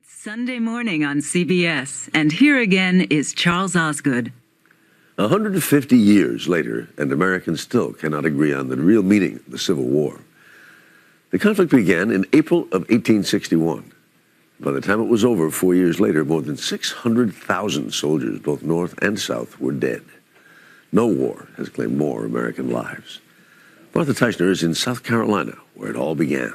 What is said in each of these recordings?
It's Sunday morning on CBS, and here again is Charles Osgood. 150 years later, and Americans still cannot agree on the real meaning of the Civil War. The conflict began in April of 1861. By the time it was over, 4 years later, more than 600,000 soldiers, both North and South, were dead. No war has claimed more American lives. Martha Teichner is in South Carolina, where it all began.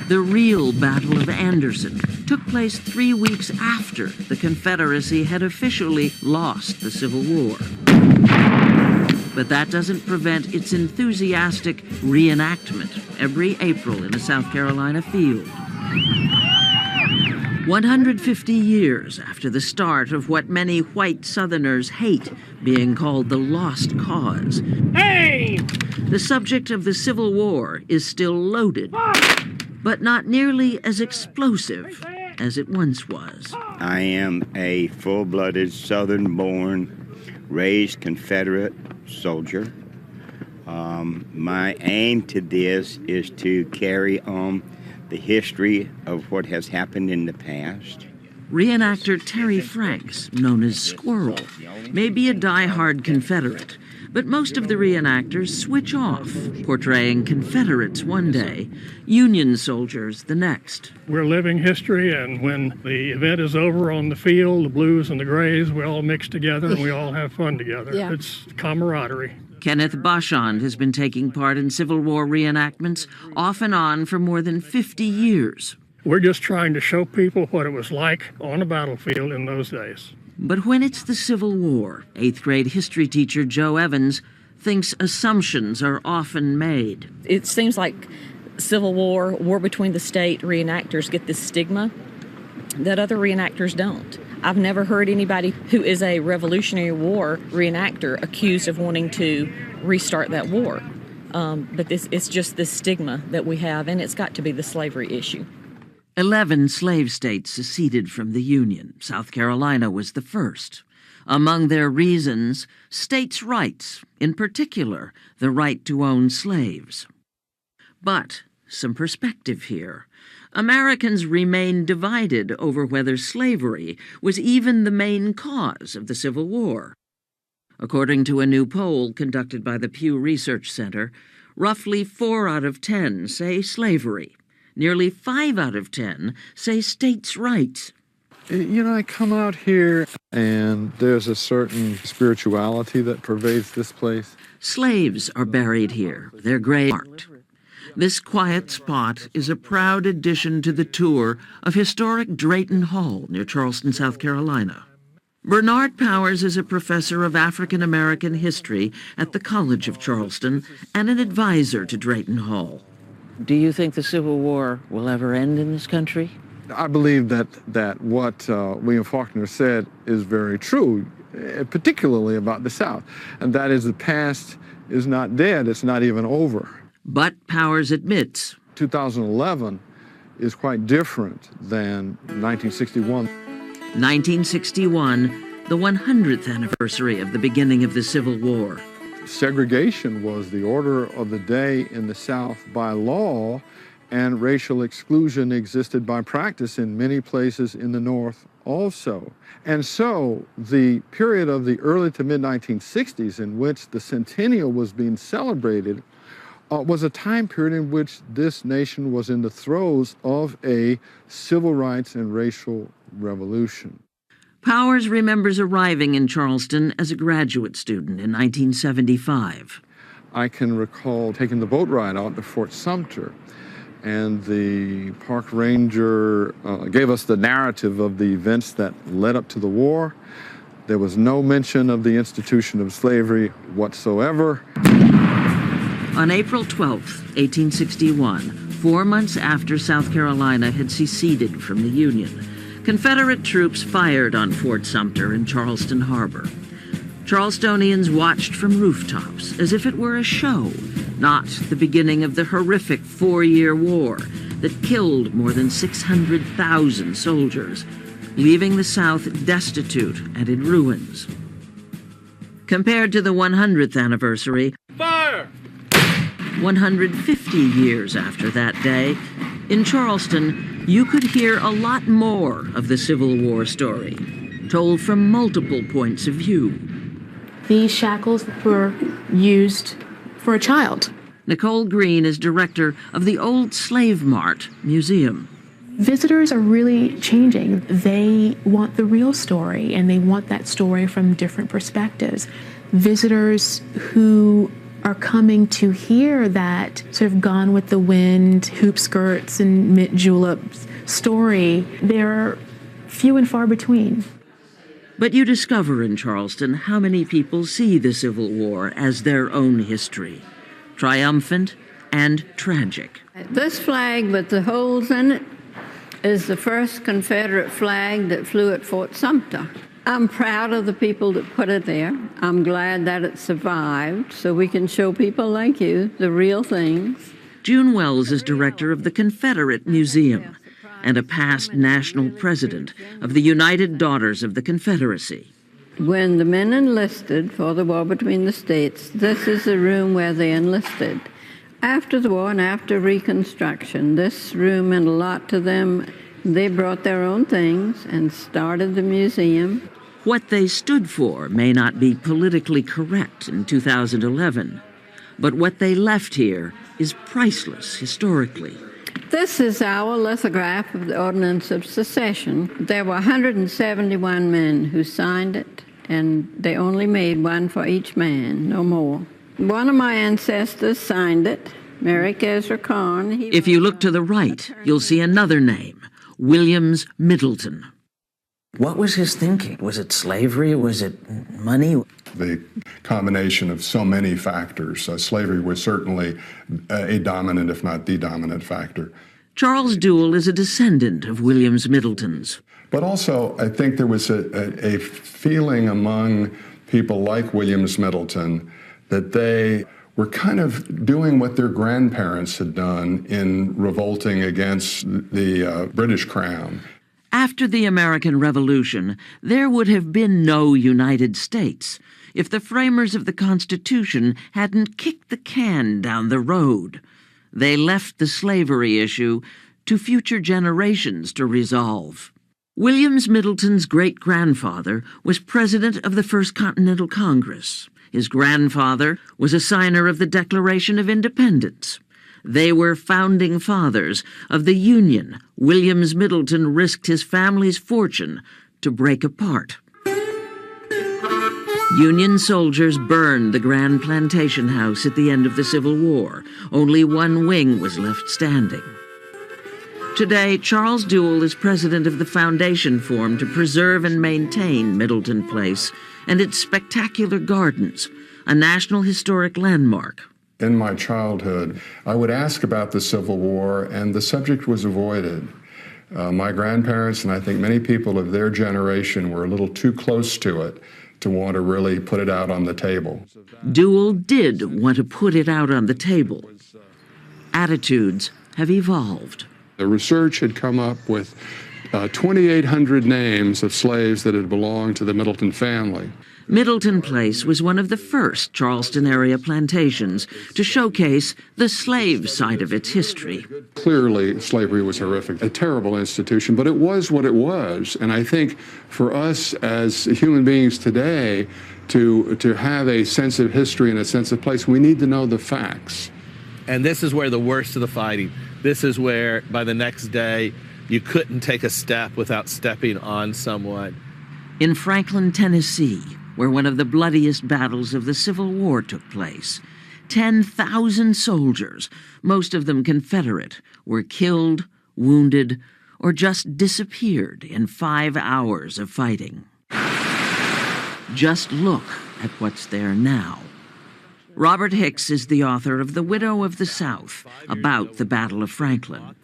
The real Battle of Anderson took place 3 weeks after the Confederacy had officially lost the Civil War. But that doesn't prevent its enthusiastic reenactment every April in a South Carolina field. 150 years after the start of what many white Southerners hate being called the Lost Cause. Hey! The subject of the Civil War is still loaded, but not nearly as explosive as it once was. I am a full-blooded, Southern-born, raised Confederate soldier. My aim to this is to carry on the history of what has happened in the past. Reenactor Terry Franks, known as Squirrel, may be a die-hard Confederate, but most of the reenactors switch off, portraying Confederates one day, Union soldiers the next. We're living history, and when the event is over on the field, the blues and the grays, we all mix together and we all have fun together. Yeah. It's camaraderie. Kenneth Bachand has been taking part in Civil War reenactments off and on for more than 50 years. We're just trying to show people what it was like on a battlefield in those days. But when it's the Civil War, 8th grade history teacher Joe Evans thinks assumptions are often made. It seems like Civil war between the state reenactors get this stigma that other reenactors don't. I've never heard anybody who is a Revolutionary War reenactor accused of wanting to restart that war. But it's just this stigma that we have, and it's got to be the slavery issue. 11 slave states seceded from the Union. South Carolina was the first. Among their reasons, states' rights, in particular, the right to own slaves. But some perspective here. Americans remain divided over whether slavery was even the main cause of the Civil War. According to a new poll conducted by the Pew Research Center, roughly 4 out of 10 say slavery. Nearly 5 out of 10 say states' rights. You know, I come out here and there's a certain spirituality that pervades this place. Slaves are buried here, their graves marked. This quiet spot is a proud addition to the tour of historic Drayton Hall near Charleston, South Carolina. Bernard Powers is a professor of African American history at the College of Charleston and an advisor to Drayton Hall. Do you think the Civil War will ever end in this country? I believe that what William Faulkner said is very true, particularly about the South, and that is the past is not dead, it's not even over. But Powers admits 2011 is quite different than 1961. 1961, the 100th anniversary of the beginning of the Civil War. Segregation was the order of the day in the South by law, and racial exclusion existed by practice in many places in the North also. And so the period of the early to mid-1960s in which the centennial was being celebrated was a time period in which this nation was in the throes of a civil rights and racial revolution. Powers remembers arriving in Charleston as a graduate student in 1975. I can recall taking the boat ride out to Fort Sumter, and the park ranger gave us the narrative of the events that led up to the war. There was no mention of the institution of slavery whatsoever. On April 12, 1861, 4 months after South Carolina had seceded from the Union, Confederate troops fired on Fort Sumter in Charleston Harbor. Charlestonians watched from rooftops as if it were a show, not the beginning of the horrific 4-year war that killed more than 600,000 soldiers, leaving the South destitute and in ruins. Compared to the 100th anniversary, Fire! 150 years after that day, in Charleston, you could hear a lot more of the Civil War story, told from multiple points of view. These shackles were used for a child. Nicole Green is director of the Old Slave Mart Museum. Visitors are really changing. They want the real story, and they want that story from different perspectives. Visitors who are coming to hear that sort of Gone with the Wind, hoop skirts and mint juleps story, they're few and far between. But you discover in Charleston how many people see the Civil War as their own history, triumphant and tragic. This flag with the holes in it is the first Confederate flag that flew at Fort Sumter. I'm proud of the people that put it there. I'm glad that it survived so we can show people like you the real things. June Wells is director of the Confederate Museum and a past national president of the United Daughters of the Confederacy. When the men enlisted for the war between the states, this is the room where they enlisted. After the war and after Reconstruction, this room meant a lot to them. They brought their own things and started the museum. What they stood for may not be politically correct in 2011, but what they left here is priceless historically. This is our lithograph of the Ordinance of Secession. There were 171 men who signed it, and they only made one for each man, no more. One of my ancestors signed it, Merrick Ezra Carn. If you look to the right, you'll see another name, Williams Middleton. What was his thinking? Was it slavery? Was it money? The combination of so many factors. Slavery was certainly a dominant, if not the dominant factor. Charles Duell is a descendant of Williams Middletons. But also, I think there was a feeling among people like Williams Middleton that they were kind of doing what their grandparents had done in revolting against the British Crown. After the American Revolution, there would have been no United States if the framers of the Constitution hadn't kicked the can down the road. They left the slavery issue to future generations to resolve. Williams Middleton's great-grandfather was president of the First Continental Congress. His grandfather was a signer of the Declaration of Independence. They were founding fathers of the Union Williams Middleton risked his family's fortune to break apart. Union soldiers burned the Grand Plantation House at the end of the Civil War. Only one wing was left standing. Today, Charles Duell is president of the foundation formed to preserve and maintain Middleton Place and its spectacular gardens, a National Historic Landmark. In my childhood, I would ask about the Civil War, and the subject was avoided. My grandparents, and I think many people of their generation, were a little too close to it to want to really put it out on the table. Duell did want to put it out on the table. Attitudes have evolved. The research had come up with 2,800 names of slaves that had belonged to the Middleton family. Middleton Place was one of the first Charleston area plantations to showcase the slave side of its history. Clearly, slavery was horrific, a terrible institution, but it was what it was. And I think for us as human beings today, to have a sense of history and a sense of place, we need to know the facts. And this is where the worst of the fighting. This is where, by the next day, you couldn't take a step without stepping on someone. In Franklin, Tennessee, where one of the bloodiest battles of the Civil War took place, 10,000 soldiers, most of them Confederate, were killed, wounded, or just disappeared in 5 hours of fighting. Just look at what's there now. Robert Hicks is the author of The Widow of the South, about the Battle of Franklin.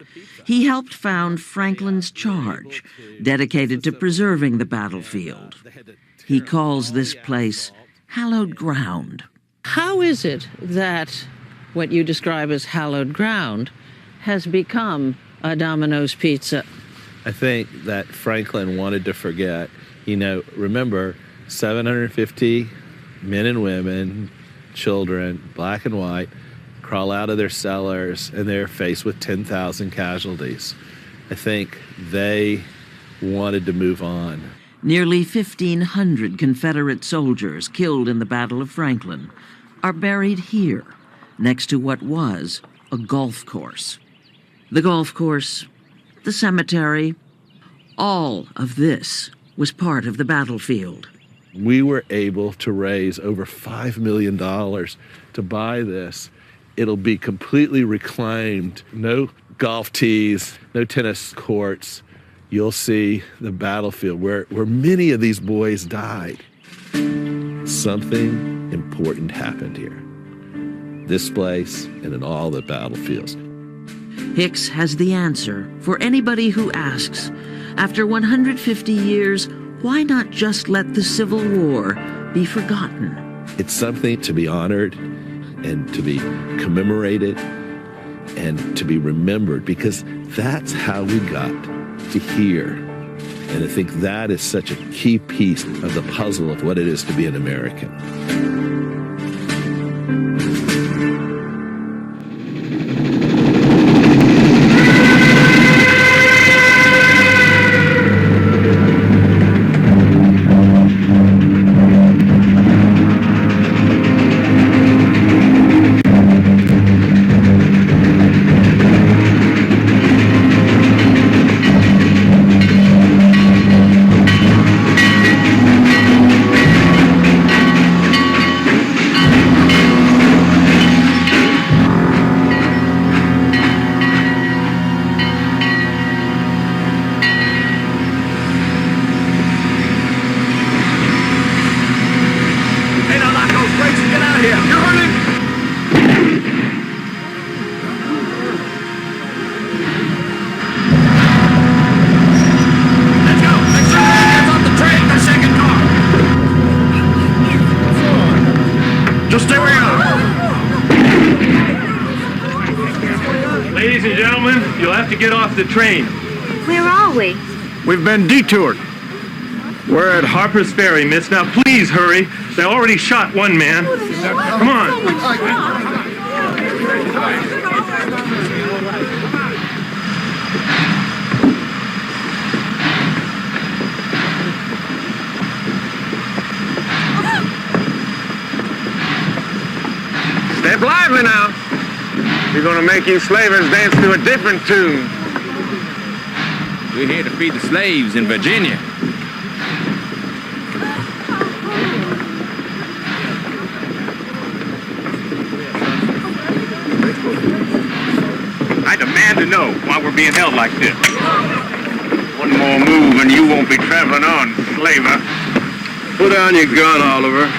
He helped found Franklin's Charge, dedicated to preserving the battlefield. He calls this place hallowed ground. How is it that what you describe as hallowed ground has become a Domino's Pizza? I think that Franklin wanted to forget, remember 750 men and women, children, black and white, crawl out of their cellars, and they're faced with 10,000 casualties. I think they wanted to move on. Nearly 1,500 Confederate soldiers killed in the Battle of Franklin are buried here, next to what was a golf course. The golf course, the cemetery, all of this was part of the battlefield. We were able to raise over $5 million to buy this. It'll be completely reclaimed. No golf tees, no tennis courts. You'll see the battlefield where many of these boys died. Something important happened here. This place and in all the battlefields. Hicks has the answer for anybody who asks, after 150 years, why not just let the Civil War be forgotten? It's something to be honored and to be commemorated and to be remembered, because that's how we got to here. And I think that is such a key piece of the puzzle of what it is to be an American. Just stay where you are. Ladies and gentlemen, you'll have to get off the train. Where are we? We've been detoured. We're at Harper's Ferry, miss. Now, please hurry. They already shot one man. Come on. Step lively now. We're going to make you slavers dance to a different tune. We're here to free the slaves in Virginia. I demand to know why we're being held like this. One more move and you won't be traveling on, slaver. Put down your gun, Oliver.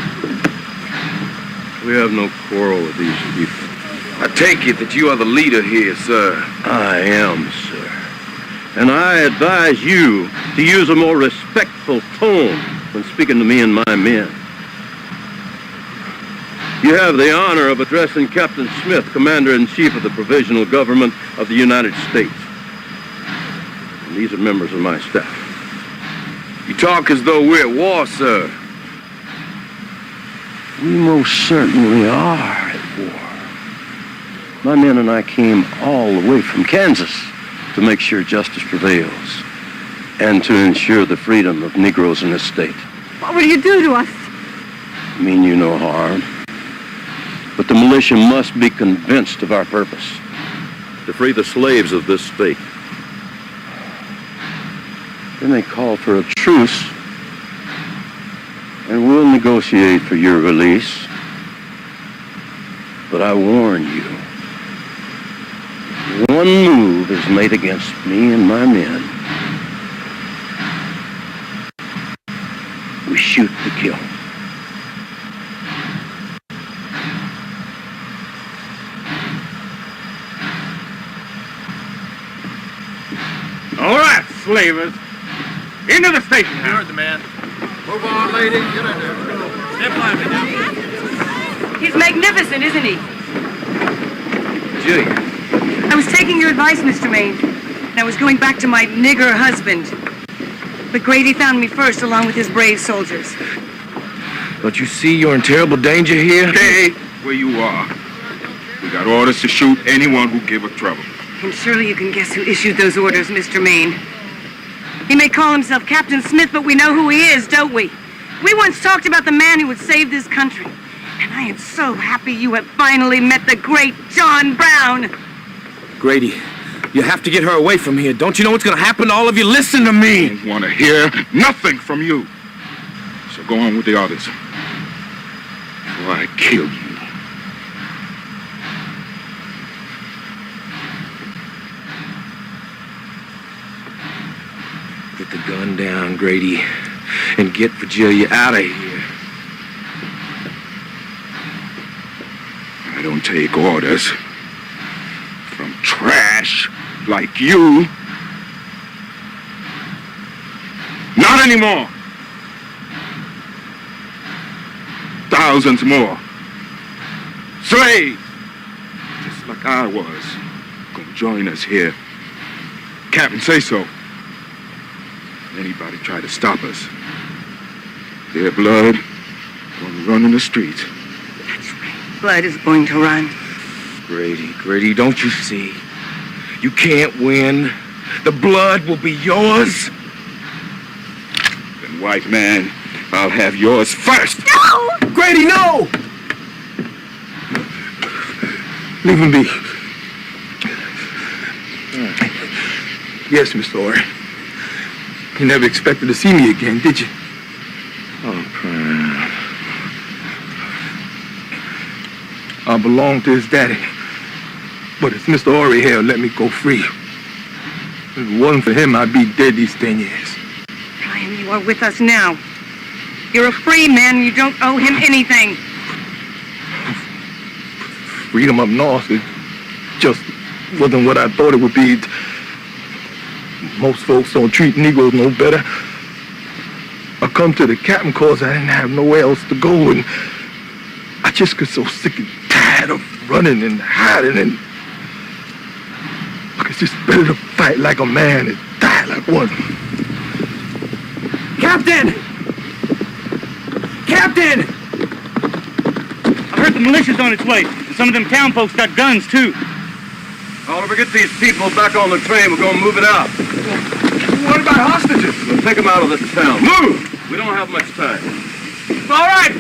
We have no quarrel with these people. I take it that you are the leader here, sir. I am, sir. And I advise you to use a more respectful tone when speaking to me and my men. You have the honor of addressing Captain Smith, Commander-in-Chief of the Provisional Government of the United States. And these are members of my staff. You talk as though we're at war, sir. We most certainly are at war. My men and I came all the way from Kansas to make sure justice prevails and to ensure the freedom of Negroes in this state. What will you do to us? I mean you no harm. But the militia must be convinced of our purpose, to free the slaves of this state. Then they call for a truce, and we'll negotiate for your release. But I warn you, one move is made against me and my men, we shoot to kill. All right, slavers. Into the station house. You heard the man. Move on, lady. Get in there. Step lively now. He's magnificent, isn't he? Julia. I was taking your advice, Mr. Maine, and I was going back to my nigger husband. But Grady found me first, along with his brave soldiers. Don't you see you're in terrible danger here? Stay where you are. We got orders to shoot anyone who give us trouble. And surely you can guess who issued those orders, Mr. Maine. He may call himself Captain Smith, but we know who he is, don't we? We once talked about the man who would save this country. And I am so happy you have finally met the great John Brown. Grady, you have to get her away from here. Don't you know what's going to happen to all of you? Listen to me. I don't want to hear nothing from you. So go on with the orders. Before I kill you. Put the gun down, Grady, and get Virginia out of here. I don't take orders from trash like you. Not anymore. Thousands more. Slaves, just like I was, gonna join us here. Captain say so. Anybody try to stop us, their blood gonna run in the streets. That's right. Blood is going to run. Grady, don't you see? You can't win. The blood will be yours. Then, white man, I'll have yours first. No! Grady, no! Leave him be. Yes, Mr. Orr. You never expected to see me again, did you? Oh, Prime. I belong to his daddy. But if Mr. Orr here let me go free, if it wasn't for him, I'd be dead these 10 years. Brian, you are with us now. You're a free man and you don't owe him anything. Freedom up north, it just wasn't what I thought it would be. Most folks don't treat Negroes no better. I come to the captain cause I didn't have nowhere else to go, and I just got so sick and tired of running and hiding, and it's just better to fight like a man and die like one. Captain! Captain! I heard the militia's on its way, and some of them town folks got guns, too. Oliver, get these people back on the train. We're going to move it out. What about hostages? We'll take them out of this town. Move! We don't have much time. All right!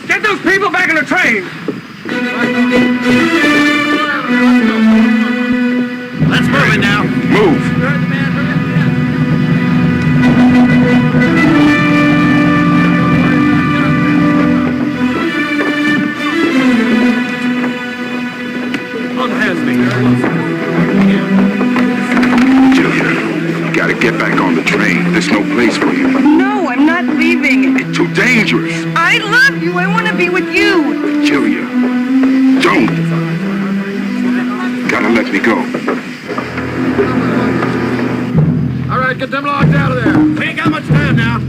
Get those people back on the train! Let's move it now. Move! Julia, you gotta get back on the train. There's no place for you. No, I'm not leaving. It's too dangerous. I love you. I want to be with you. Julia, don't. Gotta let me go. All right, get them locked out of there. We ain't got much time now.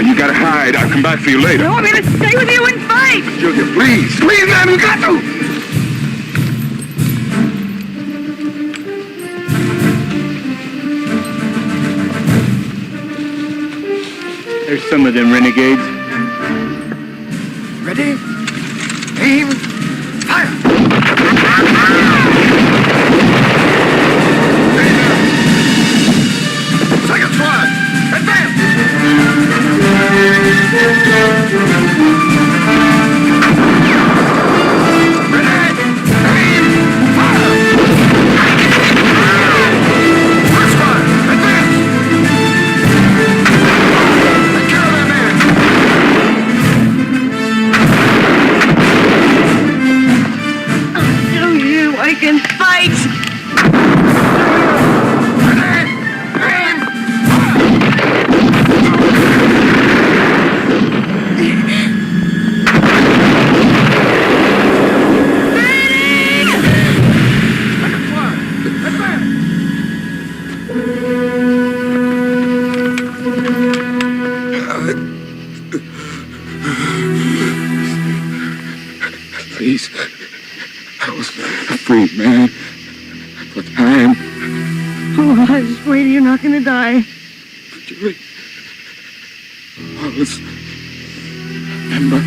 You gotta hide. I'll come back for you later. No, I'm gonna stay with you and fight. Julia, please. Please, man, you got to. There's some of them renegades. Ready? can fight! Please. I was a free man. But I'm... Oh, I swear you're not gonna die. Julie. I was... Remember,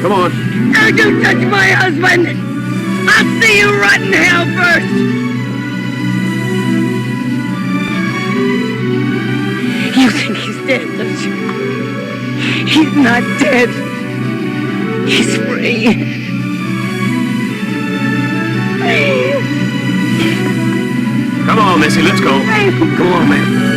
Come on. Don't you touch my husband! I'll see you rot in hell first! You think he's dead, don't you? He's not dead. He's free. Come on, Missy, let's go. Come on, man.